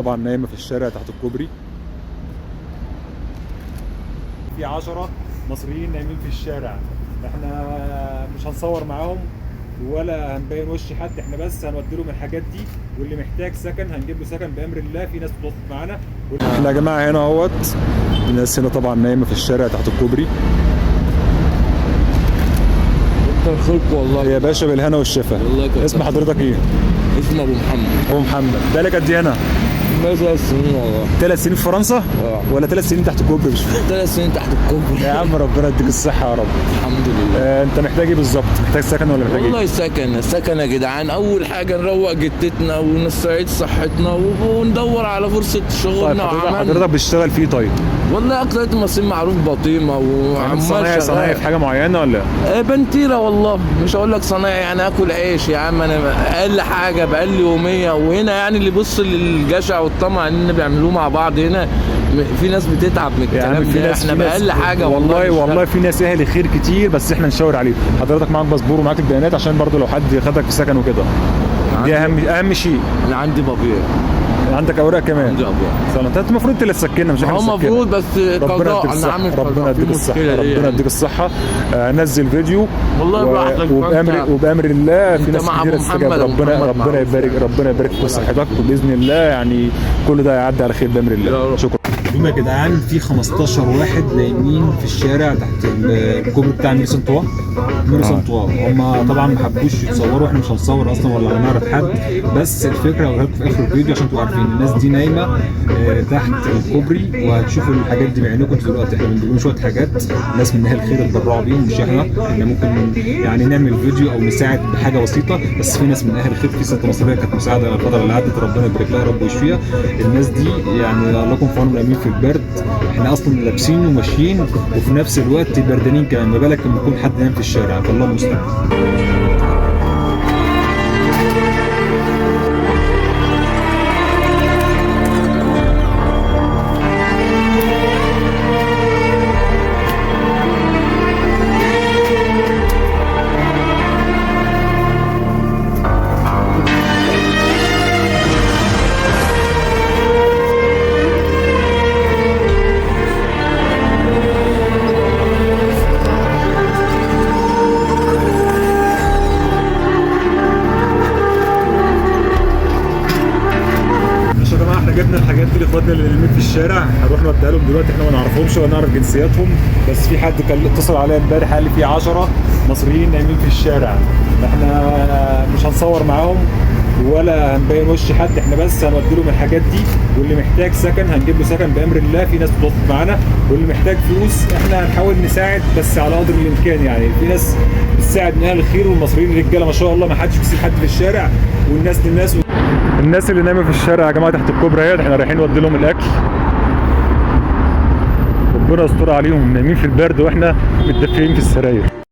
طبعا نايمة في الشارع تحت الكوبري. في 10 مصريين نايمين في الشارع، احنا مش هنصور معاهم ولا هنبين وش حد، احنا بس هنودي لهم الحاجات دي، واللي محتاج سكن هنجيب له سكن بامر الله. في ناس بتوصل معانا. احنا يا جماعه هنا اهوت، الناس هنا طبعا نايمه في الشارع تحت الكوبري. كتر خيركم والله يا باشا بالهنا والشفا. اسم حضرتك ايه؟ اسمي ابو محمد. ابو محمد. بالك قد ايه هنا؟ بقى 3 سنين والله. 3 سنين في فرنسا؟ ولا 3 سنين تحت الكوبري؟ مش فاهم. 3 سنين تحت الكوبري. يا عم ربنا يديك الصحه يا رب. الحمد لله. انت محتاج ايه بالظبط؟ محتاج سكن ولا محتاج ايه؟ والله سكن يا جدعان. اول حاجه نروق جدتنا ونستعيد صحتنا وندور على فرصه شغلنا. طيب حضرتك بتشتغل فيه طيب؟ والله اكتر المصريين معروف بطيمه وعمال صنايعي في حاجه معينه ولا؟ بنتيره والله. مش هقول لك صنايعي يعني اكل عيش يا عم. انا اقل حاجه بقل يوميه. وهنا يعني اللي يبص للجشع والطمع اللي بيعملوه مع بعض هنا، في ناس بتتعب من الكلام ده. احنا بأقل حاجه والله في ناس اهل خير كتير، بس احنا نشاور عليهم. حضرتك معاك باسبور ومعاك البيانات عشان برضو لو حد خدك في سكن وكده، دي اهم شيء. انا عندي بابير. عندك اوراق كمان؟ عندي اوراق. انت المفروض انت اللي تسكننا مش احنا هو المفروض، بس قضاء انا عامل ربنا يديك الصحه. ربنا يديك الصحه. نزل فيديو والله وبامر الله في ناس كتير استجاب. ربنا يبارك في صحتك، وباذن الله يعني كل ده هيعدي على خير بامر الله. شكرا. اليوم يا جدعان في 15 واحد نايمين في الشارع تحت الكوبري بتاع ميري سنتوا. هم طبعا ما حبوش يتصوروا، احنا مش هنصور اصلا ولا هنعرض حد، بس الفكره هقولها لكم في اخر الفيديو عشان تبقوا عارفين الناس دي نايمه تحت الكوبري، وهتشوفوا الحاجات دي بعينكم دلوقتي. احنا بنجيب لهم شويه حاجات، الناس من اهل الخير اتبرعوا بيهم، مش احنا ممكن يعني نعمل فيديو او نساعد بحاجه بسيطه، بس في ناس من اهل الخير. في ست مصريه كانت مساعده الفتره اللي عدت، ربنا يبارك لها يا رب ويشفيها. الناس دي يعني الله يكون في عونهم، نايمين في البرد، احنا اصلا لابسين وماشيين وفي نفس الوقت بردانين كمان، ما بالك لما يكون حد نايم في الشارع، فالله المستعان. احنا جبنا الحاجات دي لاخواتنا اللي نايمين في الشارع، هنروح نوديها لهم دلوقتي. احنا ما نعرفهمش ولا نعرف جنسياتهم، بس في حد كان اتصل عليا امبارح قال لي في 10 مصريين نايمين في الشارع، احنا مش هنصور معاهم ولا هنبين وش حد، احنا بس هنودي لهم الحاجات دي، واللي محتاج سكن هنجيب له سكن بامر الله. في ناس بتوصل معانا، واللي محتاج فلوس احنا هنحاول نساعد بس على قدر الامكان. يعني في ناس بتساعد من اهل الخير، والمصريين رجاله ما شاء الله، ما حدش بيسيب حد في الشارع، والناس للناس. الناس اللي نايمه في الشارع يا جماعه تحت الكوبري اهي، احنا رايحين نودي لهم الاكل. ربنا يستر عليهم، نايمين في البرد واحنا متدفيين في السراير.